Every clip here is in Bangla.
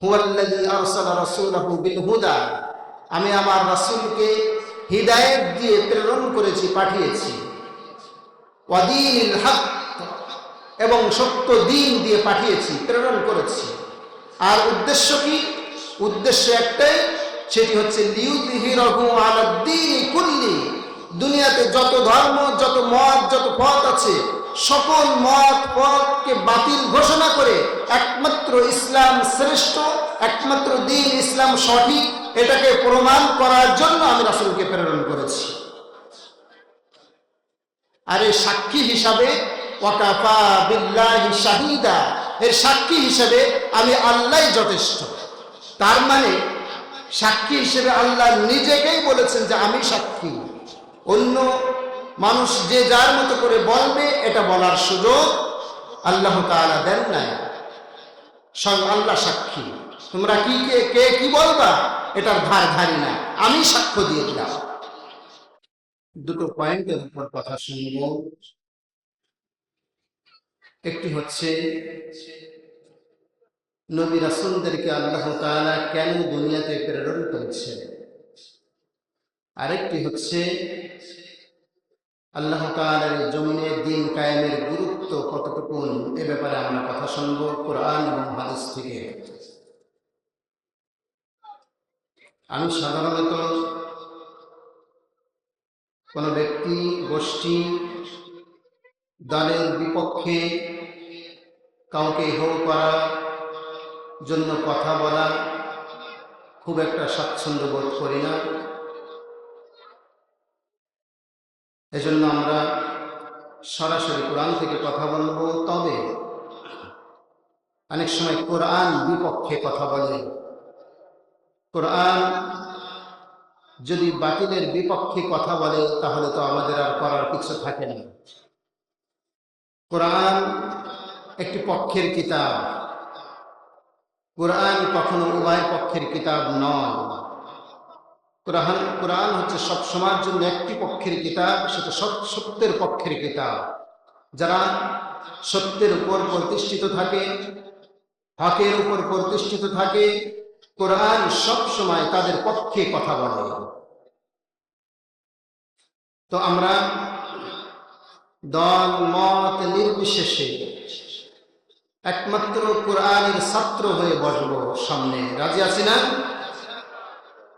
হুয়াল্লাযী আরসালা রাসূলাহু বিল হুদা, আমি আমার রাসূলকে হিদায়াত দিয়ে প্রেরণ করেছি, পাঠিয়েছি। ওয়া দীনিল হক, এবং সত্য দিন দিয়ে পাঠিয়েছি, প্রেরণ করেছি। আর উদ্দেশ্য কি? উদ্দেশ্য একটাই, সেটি হচ্ছে লিইউযহিরাহু আলাদ-দীনি কুল্লি, দুনিয়াতে যত ধর্ম, যত মত, যত পথ আছে, সকল মত পথকে বাতিল ঘোষণা করে একমাত্র ইসলাম শ্রেষ্ঠ, একমাত্র দিন ইসলাম সঠিক, এটাকে প্রমাণ করার জন্য আমি রাসূলকে প্রেরণ করেছি। আর এই সাক্ষী হিসাবে ওয়াকাফা বিল্লাহি শাহিদা, এর সাক্ষী হিসেবে আমি আল্লাহই যথেষ্ট। তার মানে সাক্ষী হিসেবে আল্লাহ নিজেকেই বলেছেন যে আমি সাক্ষী। অন্য মানুষ যে যার মতো করে বলবে, এটা বলার সুযোগ আল্লাহ তাআলা দেন নাই। স্বয়ং আল্লাহ সাক্ষী। তোমরা কে কি বলবা, এটার ধারি না, আমি সাক্ষ্য দিয়ে দিলাম। দুটো পয়েন্টের উপর কথা শুনব। একটি হচ্ছে নবী রাসূলদেরকে আল্লাহ তাআলা কেন দুনিয়াতে প্রেরণ করেছেন। আরেকটি হচ্ছে আল্লাহ তাআলার জমিনে দ্বীন কায়েমের গুরুত্ব কতটুকু, এ ব্যাপারে আমরা কথা শুনব কোরআন এবং হাদিস থেকে। আমি সাধারণত কোনো ব্যক্তি, গোষ্ঠী, দলের বিপক্ষে কাউকে হো করার জন্য কথা বলা খুব একটা স্বাচ্ছন্দ্য বোধ করি না। এজন্য আমরা সরাসরি কোরআন থেকে কথা বলবো। তবে অনেক সময় কোরআন বিপক্ষে কথা বলে। কোরআন যদি বাতিলের বিপক্ষে কথা বলে, তাহলে তো আমাদের আর করার কিছু থাকে না। কোরআন একটি পক্ষের কিতাব। কোরআন কখনো উভয় পক্ষের কিতাব নয়। কোরআন হচ্ছে সব সময়ের জন্য একটি পক্ষের কিতাব, সেটা সত্যের পক্ষের কিতাব। যারা সত্যের উপর প্রতিষ্ঠিত থাকে, হকের উপর প্রতিষ্ঠিত থাকে, কোরআন সব সময় তাদের পক্ষে কথা বলে। তো আমরা দল মত নির্বিশেষে একমাত্র কোরআনের ছাত্র হয়ে বসবো সামনে। রাজি আছি না?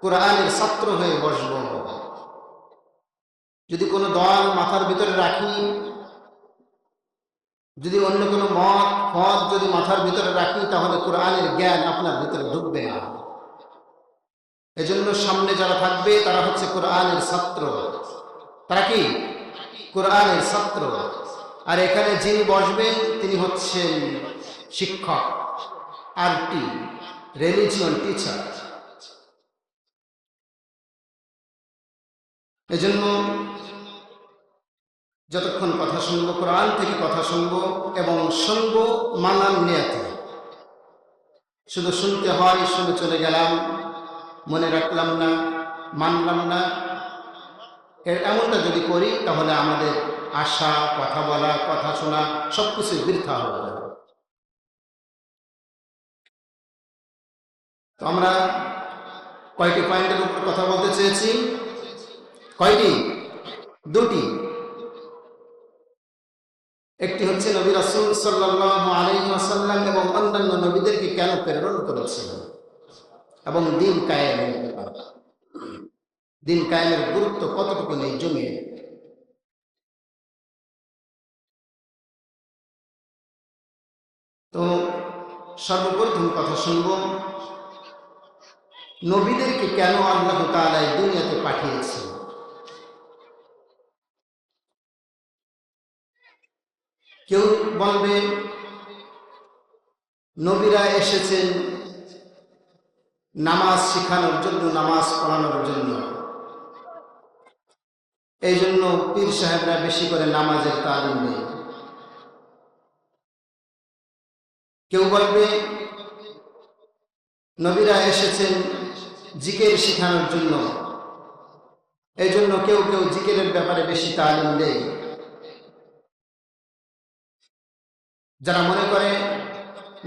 কোরআনের ছাত্র হয়ে বসবো। যদি কোনো দল মাথার ভিতরে রাখি, যদি অন্য কোনো মত যদি মাথার ভিতরে রাখি, তাহলে কোরআনের জ্ঞান আপনার ভিতরে ঢুকবে না। এজন্য সামনে যারা থাকবে তারা হচ্ছে কোরআনের ছাত্র। তারা কি? কোরআনের ছাত্র। আর এখানে যিনি বসবেন তিনি হচ্ছেন শিক্ষক, আরটি, রিলিজিয়ন টিচার। এজন্য যতক্ষণ কথা শুনবো, কোরআন থেকে কথা শুনবো, এবং শুনবো মানার নিয়তে। শুধু শুনতে হয়, শুনে চলে গেলাম, মনে রাখলাম না, মানলাম না, এমনটা যদি করি, তাহলে আমাদের আশা, কথা বলা, কথা শোনা সবকিছু বৃথা হয়ে যাবে। তো আমরা কয়টি পয়েন্টের উপর কথা বলতে চেয়েছি? কয়টি? দুটি। একটি হচ্ছে নবী রাসূল সাল্লাল্লাহু আলাইহি ওয়াসাল্লাম এবং অন্যান্য নবীদেরকে কেন প্রেরণ করেছিলেন, এবং দ্বীন কায়েমের ব্যাপার। দ্বীন কায়েমের গুরুত্ব কতটুকু নেই জমিয়ে। তো সর্বপ্রথম কথা শুনব, নবীদেরকে কেন আল্লাহ তাআলা দুনিয়াতে পাঠিয়েছেন। কেউ বলবে নবীরা এসেছেন নামাজ শেখানোর জন্য, নামাজ পড়ানোর জন্য, এই জন্য পীর সাহেবরা বেশি করে নামাজের তালিম দেয়। কেউ বলবে নবীরা এসেছেন জিকির শেখানোর জন্য, এই জন্য কেউ জিকিরের ব্যাপারে বেশি তালিম দেয়। যারা মনে করে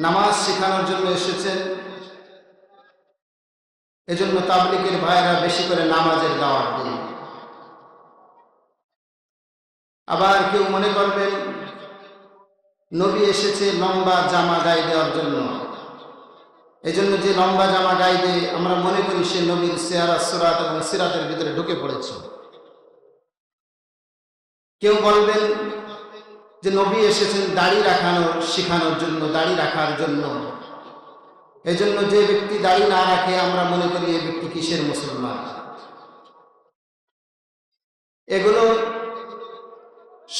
নামাজ শেখানোর জন্য এসেছেন, এজন্য তাবলীগের ভাইরা বেশি করে নামাজের দাওয়াত দিন। আবার কেউ মনে করবেন নবী এসেছে লম্বা জামা গায়ে দেওয়ার জন্য, এজন্য যে লম্বা জামা গায়ে দিয়ে আমরা মনে করি সে নবীর চেহারা সুরাত এবং সিরাতের ভিতরে ঢুকে পড়েছে। কেউ বলবেন যে নবী এসেছেন দাড়ি শেখানোর জন্য, দাড়ি রাখার জন্য, এজন্য যে ব্যক্তি দাড়ি না রাখে আমরা মনে করি এই ব্যক্তি কিসের মুসলমান। এগুলো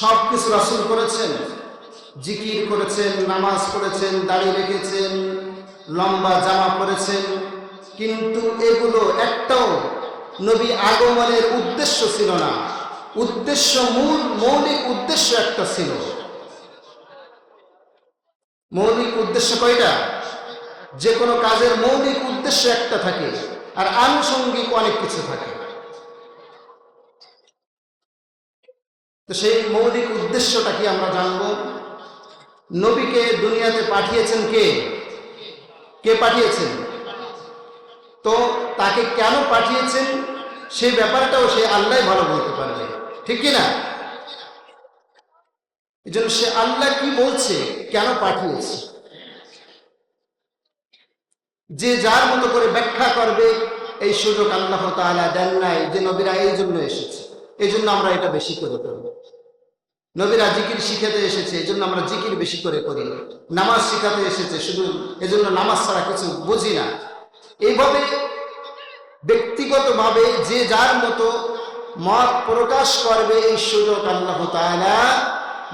সব কিছু রাসূল করেছেন, জিকির করেছেন, নামাজ পড়েছেন, দাড়ি রেখেছেন, লম্বা জামা পরেছেন, কিন্তু এগুলো একটাও নবী আগমনের উদ্দেশ্য ছিল না। মৌলিক উদ্দেশ্য একটা ছিল। মৌলিক উদ্দেশ্য কয়টা? যে কোনো কাজের মৌলিক উদ্দেশ্য একটা থাকে, আর আনুষঙ্গিক অনেক কিছু থাকে। তো সেই মৌলিক উদ্দেশ্যটা কি আমরা জানব। নবীকে দুনিয়াতে পাঠিয়েছেন কে? কে পাঠিয়েছেন? তো তাকে কেন পাঠিয়েছেন সেই ব্যাপারটাও সে আল্লাহ ভালো বলতে পারবে, ঠিক কি না? এই জন্য সে আল্লাহ কি বলছে, কেন পাঠিয়েছে, যে যার মতো করে ব্যাখ্যা করবে এই সুযোগ আল্লাহ তাআলা দেন নাই যে নবীরা এই জন্য এসেছে, এই জন্য আমরা এটা বেশি করে করব। নবীরা জিকির শিখাতে এসেছে, এই জন্য আমরা জিকির বেশি করে করি। নামাজ শিখাতে এসেছে শুধু এজন্য নামাজ ছাড়া কিছু বুঝি না। এইভাবে ব্যক্তিগতভাবে যে যার মতো মত প্রকাশ করবে এই সুযোগ আল্লাহ তাআলা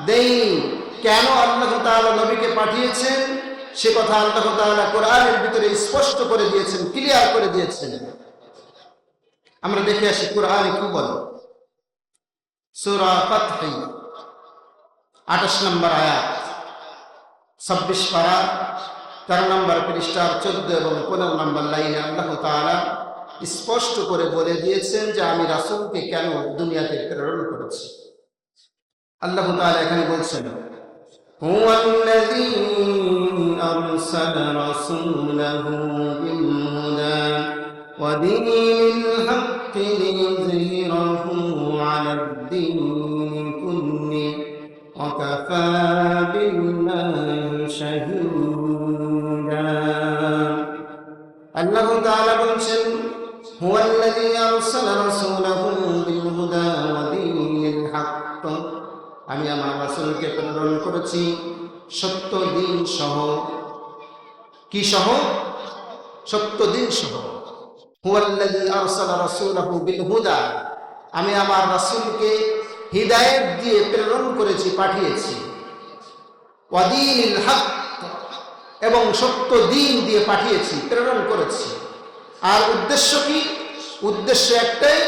দেন। কেন আল্লাহ তাআলা নবীকে পাঠিয়েছেন সে কথা আল্লাহ তাআলা কোরআনের ভিতরে স্পষ্ট করে দিয়েছেন, ক্লিয়ার করে দিয়েছেন। আমরা দেখে আসি কোরআনে কি বলে। সূরা ফাতহ 28 নম্বর আয়াত, 26 পারা 13 নম্বর পৃষ্ঠার 14 এবং 15 নম্বর লাইনে আল্লাহ তাআলা স্পষ্ট করে বলে দিয়েছেন যে আমি রাসূলকে কেন দুনিয়াতে প্রেরণ করেছি। আল্লাহ তাআলা এখানে বলছেন, হুয়াল্লাযী আরসালা রাসূলাহু বিল হুদা ওয়া দীনিল হাক্কি লিইয়ুযহিরাহু আলাদ-দীনি কুল্লিহি ওয়া কাফা বিল্লাহি শাহীদা। আল্লাহ তাআলা বলছেন, হুয়াল্লাযী আরসালা রাসূলাহু বিল হুদা ওয়া দীনিল হাক্ক, আমি আমার রাসূলকে প্রেরণ করেছি সত্য দিন সহ। কি সহ? সত্য দিন সহ। হুয়াল্লাযী আরসালা রাসূলাহু বিল হুদা, আমি আমার রাসূলকে হিদায়াত দিয়ে প্রেরণ করেছি, পাঠিয়েছি। ওয়া দীনিল হক, এবং সত্য দিন দিয়ে পাঠিয়েছি, প্রেরণ করেছি। আর উদ্দেশ্য কি? উদ্দেশ্য একটাই,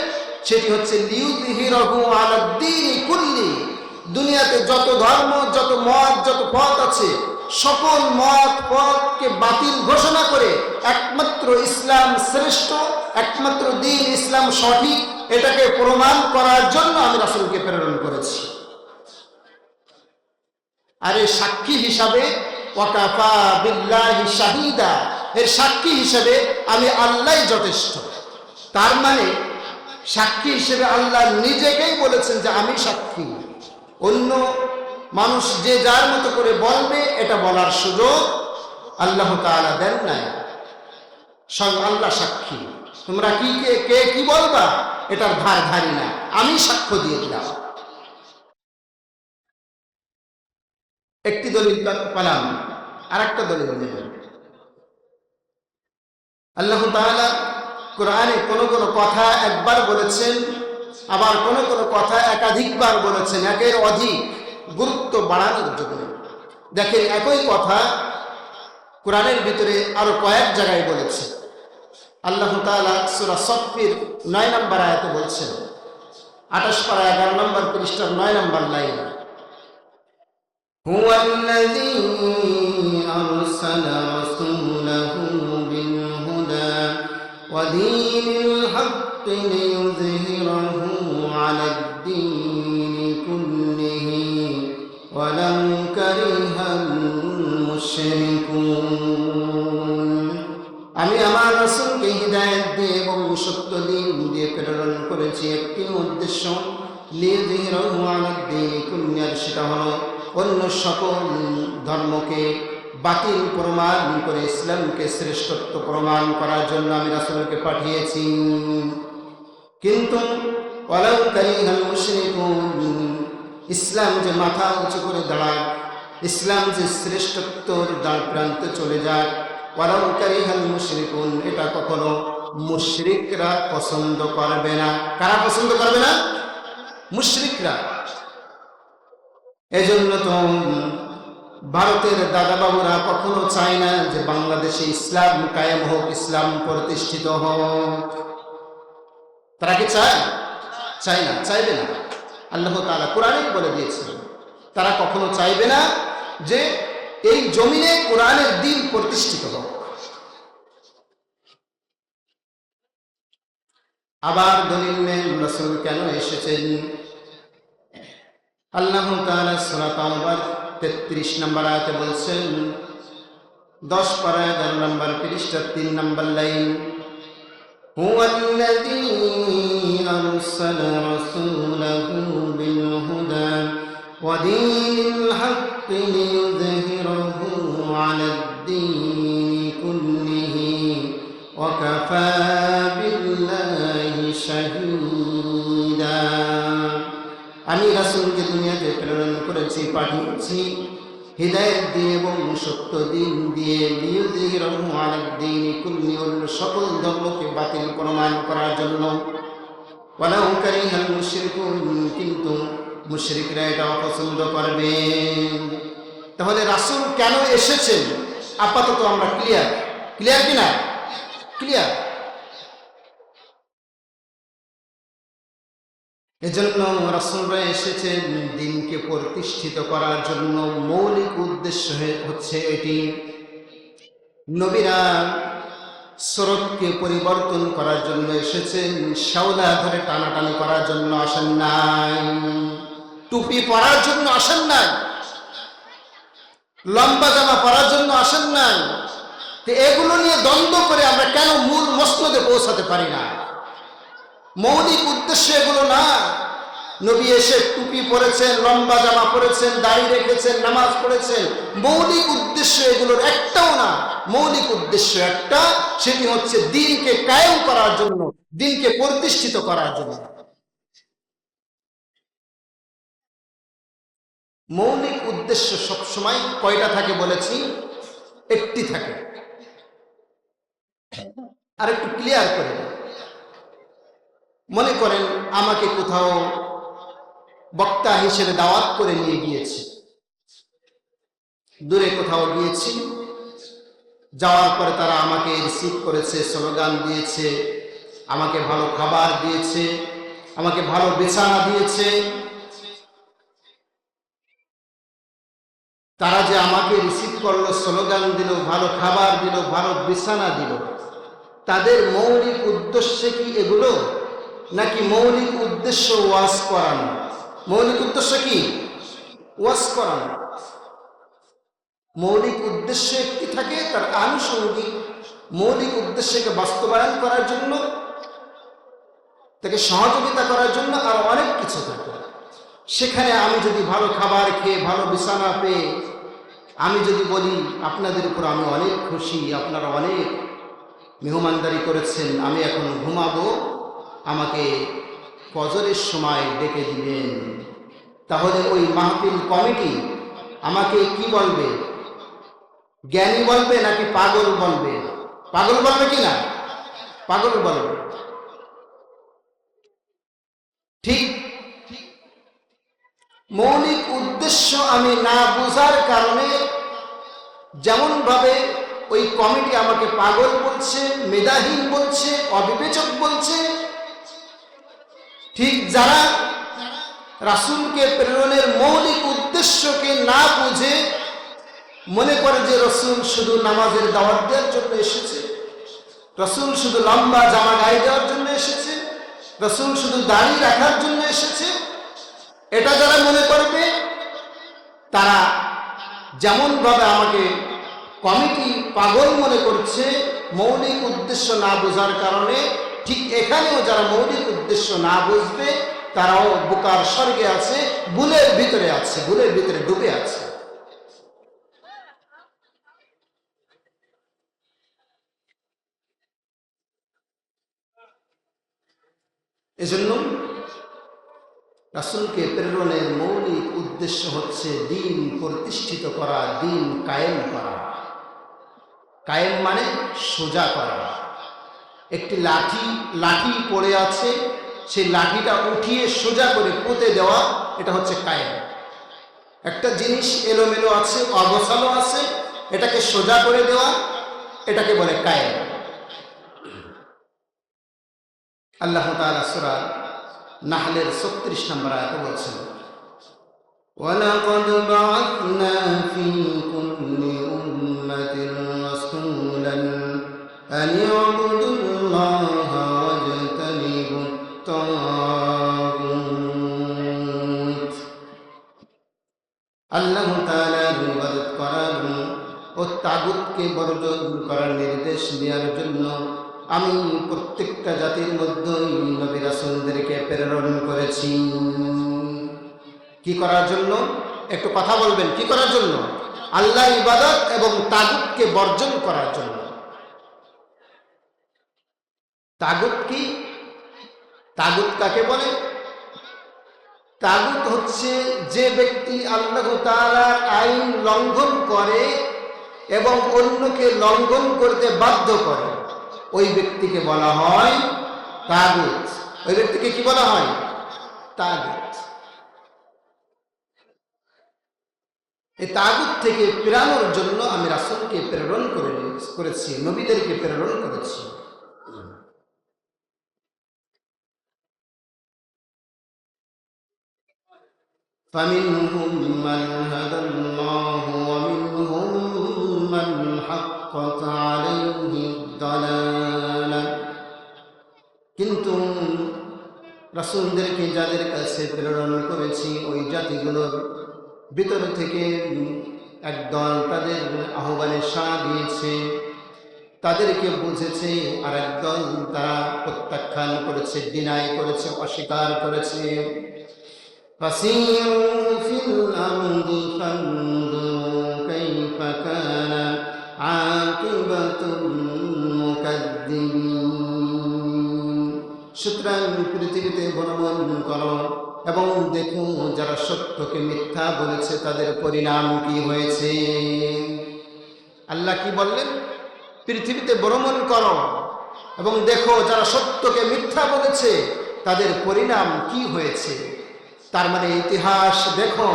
সেটি হচ্ছে লিইয়ুযহিরাহু আলাদ-দীনি কুল্লি, দুনিয়াতে যত ধর্ম, যত মত, যত পথ আছে সকল মত পথকে বাতিল ঘোষণা করে একমাত্র ইসলাম শ্রেষ্ঠ, একমাত্র দিন ইসলাম সঠিক, এটাকে প্রমাণ করার জন্য আমি রাসূলকে প্রেরণ করেছি। আর এই সাক্ষী হিসাবে ওয়া কাফা বিল্লাহি শাহীদা, এর সাক্ষী হিসেবে আমি আল্লাহই যথেষ্ট। তার মানে সাক্ষী হিসেবে আল্লাহ নিজেকেই বলেছেন যে আমি সাক্ষী। অন্য মানুষ যে যার মতো করে বলবে এটা বলার সুযোগ আল্লাহ তাআলা দেন নাই। স্বয়ং আল্লাহ সাক্ষী। তোমরা কে কি বলবা এটার ধারি না, আমি সাক্ষ্য দিয়ে দিলাম। একটি দলিল পেলাম, আর একটা দলিল দিলেন। আল্লাহ তাআলা কোরআনে কোন কথা একবার বলেছেন, আবার কোন কথা একাধিকবার বলেছেন, একের অধিক গুরুত্ব বাড়ানোর জন্য। দেখেন, একই কথা কোরআনের ভিতরে আরো কয়েক জায়গায় বলেছে। আল্লাহ তাআলা সূরা সফফের 9 নম্বর আয়াতে বলছেন, 28 পারা 11 নম্বর পৃষ্ঠার 9 নম্বর লাইন, হুয়াল্লাযী আরসালা রাসূলাহু বিল হুদা ওয়া দীনিল হাক্কি লিইয়ুযহিরাহু আলাদ-দীনি কুল্লিহি ওয়ালাউ কারিহাল মুশরিকুন। আমি আমার রাসূলকে হিদায়াত দিয়ে এবং সত্য দিন দিয়ে প্রেরণ করেছি একটি উদ্দেশ্য, লিইয়ুযহিরাহু আলাদ দীনি কুল্লিহি, সেটা হলো অন্য সকল ধর্মকে বাতিল প্রমাণ করে ইসলামকে শ্রেষ্ঠত্ব প্রমাণ করার জন্য আমি রাসূলকে পাঠিয়েছি। কিন্তু ওয়ালাউ কারিহাল মুশরিকুন, ইসলাম যে মাথা উঁচু করে দাঁড়ায়, ইসলাম যে শ্রেষ্ঠত্বর দ্বার প্রান্তে চলে যায়, ওয়ালাউ কারিহাল মুশরিকুন, এটা কখনো মুশরিকরা পছন্দ করবে না। কারা পছন্দ করবে না? মুশরিকরা। এজন্য তো ভারতের দাদা বাবুরা কখনো চায় না যে বাংলাদেশে ইসলাম কায়েম হোক, ইসলাম প্রতিষ্ঠিত হোক। তারা কি চায়? চায় না, চাইবে না। আল্লাহ তাআলা কোরআনে বলে দিয়েছেন তারা কখনো চাইবে না যে এই জমিনে কোরআনের দ্বীন প্রতিষ্ঠিত হোক। আবার দলিল নেন রাসূল কেন এসেছেন। আল্লাহ তাআলা সূরা তাওবার 33 নম্বর আয়াতে বলছেন, 10 পারা 11 নম্বর পৃষ্ঠা 3 নম্বর লাইন, হুয়াল্লাযী আরসালা রাসূলাহু বিল হুদা ওয়া দীনিল হাক্কি লিইয়ুযহিরাহু আলাদ দীনি কুল্লিহি ওয়া কাফা বিল্লাহি শাহীদা। আমি রাসূলকে দুনিয়াতে প্রেরণ করেছি, পাঠিয়েছি হিদায়াত দিয়ে এবং সত্য দিন দিয়ে, লিইয়ুযহিরাহু আলাদ দীনি কুল্লিহি, সকল ধর্মকে বাতিল প্রমাণ করার জন্য। ওয়ালাউ কারিহাল মুশরিকুন, কিন্তু মুশরিকরা এটা অপছন্দ করবে। তাহলে রাসূল কেন এসেছেন আপাতত আমরা ক্লিয়ার কিনা? ক্লিয়ার। এজন্য রাসূলরা এসেছেন দ্বীনকে প্রতিষ্ঠিত করার জন্য। মৌলিক উদ্দেশ্য হচ্ছে এটি। নবীরা স্রোতকে পরিবর্তন করার জন্য এসেছেন, শাওলা ধরে টানাটানি করার জন্য আসেন নাই, টুপি পরার জন্য আসেন নাই, লম্বা জামা পরার জন্য আসেন নাই। তো এগুলো নিয়ে দ্বন্দ্ব করে আমরা কেন মূল মসনদে পৌঁছাতে পারি না? মৌলিক উদ্দেশ্য এগুলো না। নবী এসে টুপি পরেছেন, লম্বা জামা পরেছেন, দাড়ি রেখেছেন, নামাজ পড়েছেন, মৌলিক উদ্দেশ্য এগুলোর একটাও না। মৌলিক উদ্দেশ্য একটা, সেটি হচ্ছে দ্বীনকে কায়েম করার জন্য, দ্বীনকে প্রতিষ্ঠিত করার জন্য। মৌলিক উদ্দেশ্য সবসময় কয়টা থাকে বলেছি? একটি থাকে। আর একটু ক্লিয়ার করে, মনে করেন আমাকে কোথাও বক্তা হিসেবে দাওয়াত করে নিয়ে গিয়েছে, দূরে কোথাও গিয়েছি, যাওয়ার পরে তারা আমাকে রিসিভ করেছে, স্লোগান দিয়েছে, আমাকে ভালো খাবার দিয়েছে, আমাকে ভালো বিছানা দিয়েছে। তারা যে আমাকে রিসিভ করলো, স্লোগান দিল, ভালো খাবার দিল, ভালো বিছানা দিল, তাদের মৌলিক উদ্দেশ্য কি এগুলো? নাকি মৌলিক উদ্দেশ্য ওয়াজ করানো? মৌলিক উদ্দেশ্য কি? ওয়াজ করানো। মৌলিক উদ্দেশ্য একটি থাকে, তার আনুষঙ্গিক মৌলিক উদ্দেশ্যকে বাস্তবায়ন করার জন্য, তাকে সহযোগিতা করার জন্য আর অনেক কিছু থাকে। সেখানে আমি যদি ভালো খাবার খেয়ে, ভালো বিছানা পেয়ে আমি যদি বলি আপনাদের উপর আমি অনেক খুশি, আপনারা অনেক মেহমানদারি করেছেন, আমি এখন ঘুমাবো, আমাকে ফজরের সময় ডেকে দিবেন, তাহলে ওই মাহফিল কমিটি আমাকে কি বলবে? জ্ঞানী বলবে নাকি পাগল বলবে? পাগল বলবে কি না? পাগল বলবে। ঠিক মৌলিক উদ্দেশ্য আমি না বোঝার কারণে যেমন ভাবে ওই কমিটি আমাকে পাগল বলছে, মেধাহীন বলছে, অবিবেচক বলছে, ঠিক যারা রাসূলকে প্রেরণের মৌলিক উদ্দেশ্যকে না বুঝে মনে করে যে রাসূল শুধু নামাজের দাওয়াত দেওয়ার জন্য এসেছে, রাসূল শুধু লম্বা জামা গায়ে দেওয়ার জন্য এসেছে, রাসূল শুধু দাড়ি রাখার জন্য এসেছে, এটা যারা মনে করবে তারা যেমন ভাবে আমাকে কমিটি পাগল মনে করছে, মৌলিক উদ্দেশ্য না বোঝার কারণে ঠিক এখানেও যারা মৌলিক উদ্দেশ্য না বুঝবে তারাও বোকার স্বর্গে আছে, ভুলের ভিতরে আছে, ভুলের ভিতরে ডুবে আছে। এজন্য রাসূলকে প্রেরণের মৌলিক উদ্দেশ্য হচ্ছে দিন প্রতিষ্ঠিত করা, দিন কায়েম করা। কায়েম মানে সোজা করা। একটি লাঠি পড়ে আছে, সেই লাঠিটা উঠিয়ে সোজা করে পুঁতে দেওয়া, এটা হচ্ছে কায়েম। একটা জিনিস এলোমেলো আছে, অগোছালো আছে, এটাকে সোজা করে দেওয়া, এটাকে বলে কায়েম। আল্লাহ তাআলা সূরা নাহলের 36 নম্বর আয়াতে বলছেন, ওয়ালাকাদ বা'আথনা ফী কুল্লি উম্মাতিন রাসূলান আন ইউবুদুল্লাহা ওয়াজতানিবুত তাগুত। আল্লাহ তাআলার ইবাদত করার ও তাগুতকে বর্জন করার নির্দেশ দেওয়ার জন্য আমি প্রত্যেকটা জাতির মধ্যেই নবী রাসূলদেরকে প্রেরণ করেছি। কি করার জন্য? একটু কথা বলবেন, কি করার জন্য? আল্লাহ ইবাদত এবং তাগুতকে বর্জন করার জন্য। তাগুত কি? তাগুত কাকে বলে? তাগুত হচ্ছে যে ব্যক্তি আল্লাহ তাআলার আইন লঙ্ঘন করে এবং অন্যকে লঙ্ঘন করতে বাধ্য করে, ওই ব্যক্তিকে বলা হয় তাগুত। ওই ব্যক্তিকে কি বলা হয়? তাগুত। এই তাগুত থেকে ফেরানোর জন্য আমি রাসূলকে প্রেরণ করেছি, নবীদেরকে প্রেরণ করেছি। فَمِنْهُمْ مَنْ هَدَى اللَّهُ وَمِنْهُمْ مَنْ حَقَّتْ عَلَيْهِ الضَّلَالَةُ। কিন্তু রাসূলদেরকে যাদের কাছে প্রেরণ করেছি ওই জাতিগুলোর ভিতর থেকে একদল তাদের আহ্বানে সাড়া দিয়েছে, তাদেরকে বুঝেছে, আর একদল তারা প্রত্যাখ্যান করেছে, ডিনাই করেছে, অস্বীকার করেছে। فسيروا في الأرض فانظروا كيف كان عاقبة المكذبين। সুতরাং পৃথিবীতে ভ্রমণ করো এবং দেখো যারা সত্যকে মিথ্যা বলেছে তাদের পরিণাম কি হয়েছে। আল্লাহ কি বললেন? পৃথিবীতে ভ্রমণ করো এবং দেখো যারা সত্যকে মিথ্যা বলেছে তাদের পরিণাম কি হয়েছে। তার মানে ইতিহাস দেখো,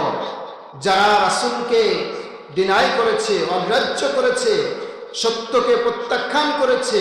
যারা রাসূলকে ডিনাই করেছে, অগ্রাহ্য করেছে, সত্যকে প্রত্যাখ্যান করেছে,